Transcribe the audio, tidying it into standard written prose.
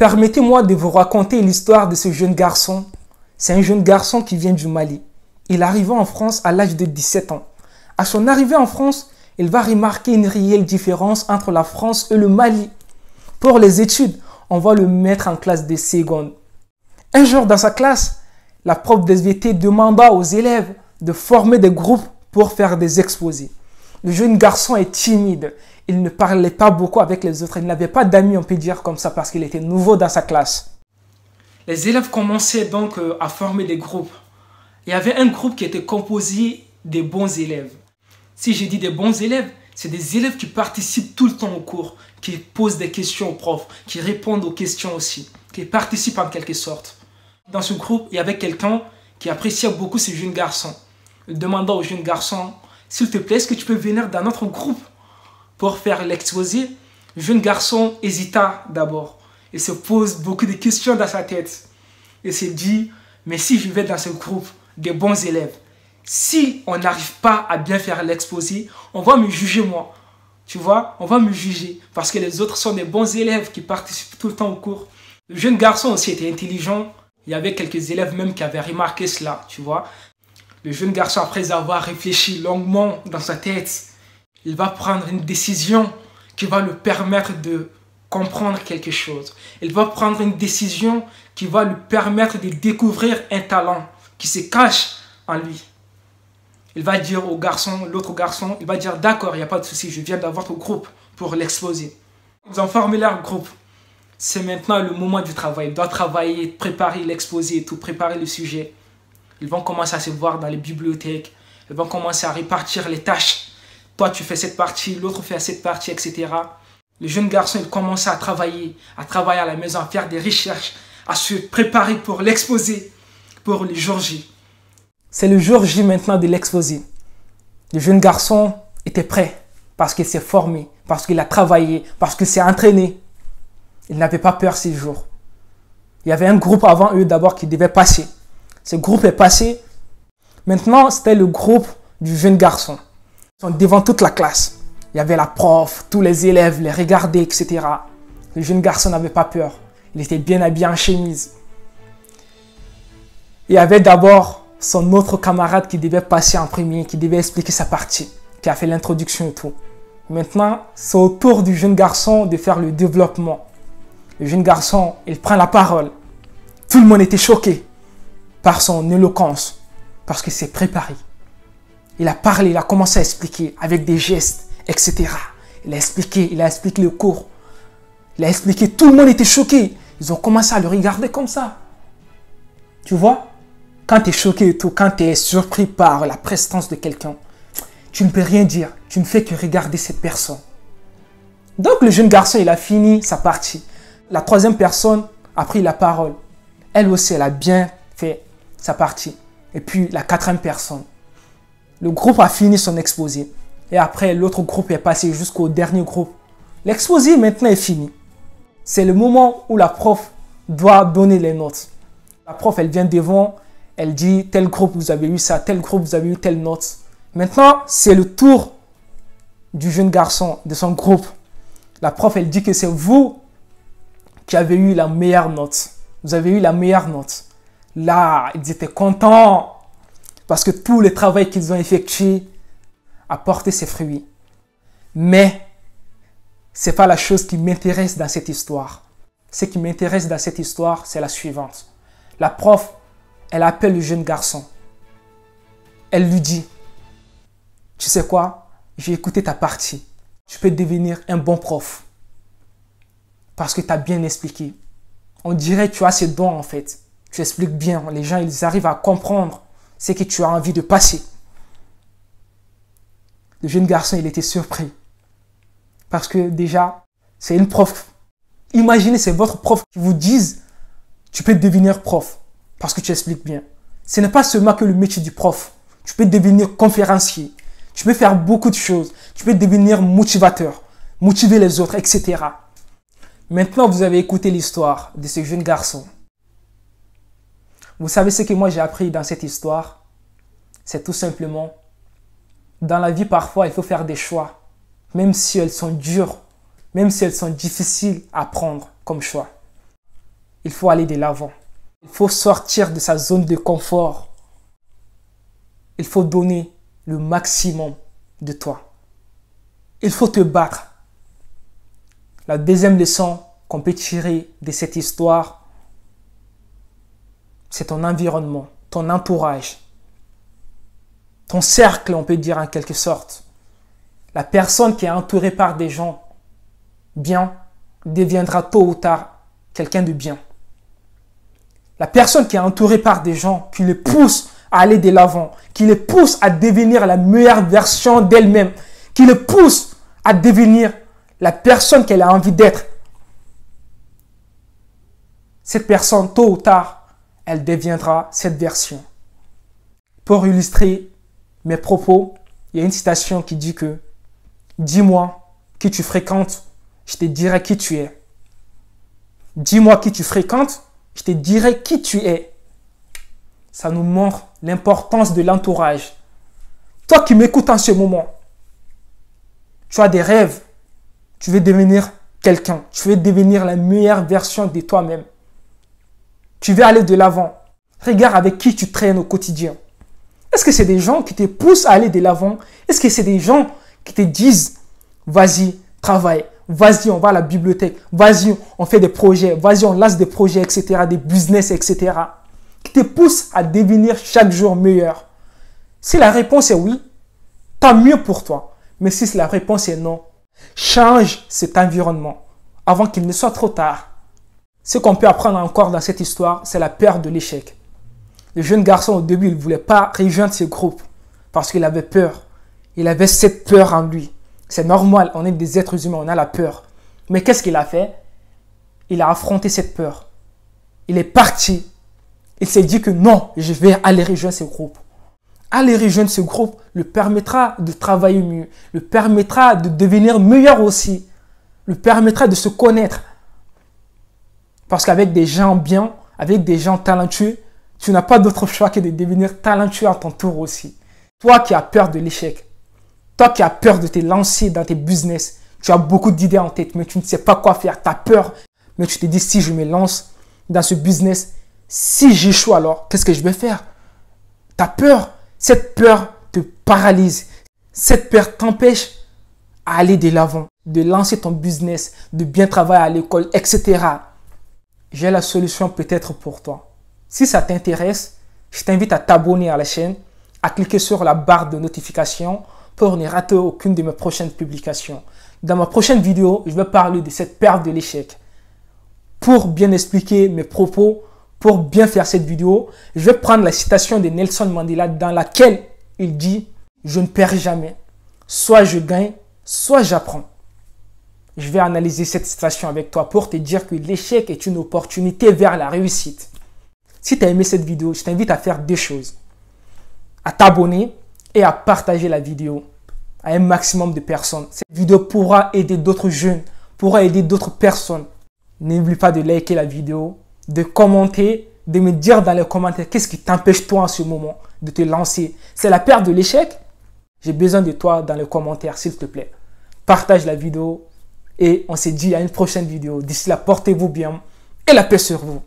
Permettez-moi de vous raconter l'histoire de ce jeune garçon. C'est un jeune garçon qui vient du Mali. Il arrive en France à l'âge de 17 ans. À son arrivée en France, il va remarquer une réelle différence entre la France et le Mali. Pour les études, on va le mettre en classe de seconde. Un jour dans sa classe, la prof de SVT demanda aux élèves de former des groupes pour faire des exposés. Le jeune garçon est timide. Il ne parlait pas beaucoup avec les autres. Il n'avait pas d'amis, on peut dire comme ça, parce qu'il était nouveau dans sa classe. Les élèves commençaient donc à former des groupes. Il y avait un groupe qui était composé des bons élèves. Si je dis des bons élèves, c'est des élèves qui participent tout le temps au cours, qui posent des questions aux profs, qui répondent aux questions aussi, qui participent en quelque sorte. Dans ce groupe, il y avait quelqu'un qui appréciait beaucoup ce jeune garçon. Il demanda au jeune garçon, s'il te plaît, est-ce que tu peux venir dans notre groupe pour faire l'exposé? Le jeune garçon hésita d'abord. Il se pose beaucoup de questions dans sa tête. Il se dit, mais si je vais dans ce groupe des bons élèves, si on n'arrive pas à bien faire l'exposé, on va me juger moi. Tu vois, on va me juger parce que les autres sont des bons élèves qui participent tout le temps au cours. Le jeune garçon aussi était intelligent. Il y avait quelques élèves même qui avaient remarqué cela, tu vois. Le jeune garçon, après avoir réfléchi longuement dans sa tête, il va prendre une décision qui va lui permettre de comprendre quelque chose. Il va prendre une décision qui va lui permettre de découvrir un talent qui se cache en lui. Il va dire au garçon, l'autre garçon, il va dire d'accord, il n'y a pas de souci, je viens dans votre groupe pour l'exposer. Ils ont formé leur groupe. C'est maintenant le moment du travail. Ils doivent travailler, préparer l'exposé et tout, préparer le sujet. Ils vont commencer à se voir dans les bibliothèques. Ils vont commencer à répartir les tâches. Toi, tu fais cette partie, l'autre fait cette partie, etc. Le jeune garçon, il commence à travailler à la maison, à faire des recherches, à se préparer pour l'exposé, pour le jour J. C'est le jour J maintenant de l'exposé. Le jeune garçon était prêt parce qu'il s'est formé, parce qu'il a travaillé, parce qu'il s'est entraîné. Il n'avait pas peur ces jours. Il y avait un groupe avant eux d'abord qui devait passer. Ce groupe est passé. Maintenant, c'était le groupe du jeune garçon. Ils sont devant toute la classe. Il y avait la prof, tous les élèves les regardaient, etc. Le jeune garçon n'avait pas peur. Il était bien habillé en chemise. Il y avait d'abord son autre camarade qui devait passer en premier, qui devait expliquer sa partie, qui a fait l'introduction et tout. Maintenant, c'est au tour du jeune garçon de faire le développement. Le jeune garçon, il prend la parole. Tout le monde était choqué par son éloquence, parce qu'il s'est préparé. Il a parlé, il a commencé à expliquer avec des gestes, etc. Il a expliqué le cours. Il a expliqué, tout le monde était choqué. Ils ont commencé à le regarder comme ça. Tu vois, quand tu es choqué et tout, quand tu es surpris par la prestance de quelqu'un, tu ne peux rien dire. Tu ne fais que regarder cette personne. Donc le jeune garçon, il a fini sa partie. La troisième personne a pris la parole. Elle aussi, elle a bien fait sa partie. Et puis la quatrième personne. Le groupe a fini son exposé. Et après, l'autre groupe est passé jusqu'au dernier groupe. L'exposé maintenant est fini. C'est le moment où la prof doit donner les notes. La prof, elle vient devant, elle dit tel groupe vous avez eu ça, tel groupe vous avez eu telle note. Maintenant, c'est le tour du jeune garçon, de son groupe. La prof, elle dit que c'est vous qui avez eu la meilleure note. Vous avez eu la meilleure note. Là, ils étaient contents parce que tout le travail qu'ils ont effectué a porté ses fruits. Mais ce n'est pas la chose qui m'intéresse dans cette histoire. Ce qui m'intéresse dans cette histoire, c'est la suivante. La prof, elle appelle le jeune garçon. Elle lui dit, tu sais quoi, j'ai écouté ta partie. Tu peux devenir un bon prof. Parce que tu as bien expliqué. On dirait que tu as ces dons en fait. Tu expliques bien. Les gens, ils arrivent à comprendre ce que tu as envie de passer. Le jeune garçon, il était surpris. Parce que déjà, c'est une prof. Imaginez, c'est votre prof qui vous dise, tu peux devenir prof. Parce que tu expliques bien. Ce n'est pas seulement que le métier du prof. Tu peux devenir conférencier. Tu peux faire beaucoup de choses. Tu peux devenir motivateur. Motiver les autres, etc. Maintenant, vous avez écouté l'histoire de ce jeune garçon. Vous savez ce que moi j'ai appris dans cette histoire? C'est tout simplement, dans la vie parfois, il faut faire des choix. Même si elles sont dures, même si elles sont difficiles à prendre comme choix. il faut aller de l'avant. Il faut sortir de sa zone de confort. Il faut donner le maximum de toi. Il faut te battre. La deuxième leçon qu'on peut tirer de cette histoire, c'est ton environnement, ton entourage, ton cercle, on peut dire en quelque sorte. La personne qui est entourée par des gens bien deviendra tôt ou tard quelqu'un de bien. La personne qui est entourée par des gens qui le poussent à aller de l'avant, qui le poussent à devenir la meilleure version d'elle-même, qui le poussent à devenir la personne qu'elle a envie d'être. Cette personne, tôt ou tard, elle deviendra cette version. Pour illustrer mes propos, il y a une citation qui dit que « Dis-moi qui tu fréquentes, je te dirai qui tu es. Dis-moi qui tu fréquentes, je te dirai qui tu es. » Ça nous montre l'importance de l'entourage. Toi qui m'écoutes en ce moment, tu as des rêves, tu veux devenir quelqu'un, tu veux devenir la meilleure version de toi-même. Tu veux aller de l'avant. Regarde avec qui tu traînes au quotidien. Est-ce que c'est des gens qui te poussent à aller de l'avant? Est-ce que c'est des gens qui te disent « Vas-y, travaille, vas-y, on va à la bibliothèque, vas-y, on fait des projets, vas-y, on lance des projets, etc., des business, etc. » qui te poussent à devenir chaque jour meilleur? Si la réponse est oui, tant mieux pour toi. Mais si la réponse est non, change cet environnement avant qu'il ne soit trop tard. Ce qu'on peut apprendre encore dans cette histoire, c'est la peur de l'échec. Le jeune garçon, au début, il ne voulait pas rejoindre ce groupe parce qu'il avait peur. Il avait cette peur en lui. C'est normal, on est des êtres humains, on a la peur. Mais qu'est-ce qu'il a fait? Il a affronté cette peur. Il est parti. Il s'est dit que non, je vais aller rejoindre ce groupe. Aller rejoindre ce groupe lui permettra de travailler mieux, lui permettra de devenir meilleur aussi, lui permettra de se connaître. Parce qu'avec des gens bien, avec des gens talentueux, tu n'as pas d'autre choix que de devenir talentueux à ton tour aussi. Toi qui as peur de l'échec, toi qui as peur de te lancer dans tes business, tu as beaucoup d'idées en tête, mais tu ne sais pas quoi faire, tu as peur. Mais tu te dis, si je me lance dans ce business, si j'échoue alors, qu'est-ce que je vais faire? Tu as peur. Cette peur te paralyse. Cette peur t'empêche à aller de l'avant, de lancer ton business, de bien travailler à l'école, etc. J'ai la solution peut-être pour toi. Si ça t'intéresse, je t'invite à t'abonner à la chaîne, à cliquer sur la barre de notification pour ne rater aucune de mes prochaines publications. Dans ma prochaine vidéo, je vais parler de cette peur de l'échec. Pour bien expliquer mes propos, pour bien faire cette vidéo, je vais prendre la citation de Nelson Mandela dans laquelle il dit « Je ne perds jamais. Soit je gagne, soit j'apprends. » Je vais analyser cette citation avec toi pour te dire que l'échec est une opportunité vers la réussite. Si tu as aimé cette vidéo, je t'invite à faire deux choses. À t'abonner et à partager la vidéo à un maximum de personnes. Cette vidéo pourra aider d'autres jeunes, pourra aider d'autres personnes. N'oublie pas de liker la vidéo, de commenter, de me dire dans les commentaires qu'est-ce qui t'empêche toi en ce moment de te lancer. C'est la peur de l'échec? J'ai besoin de toi dans les commentaires, s'il te plaît. Partage la vidéo et on se dit à une prochaine vidéo. D'ici là, portez-vous bien et la paix sur vous.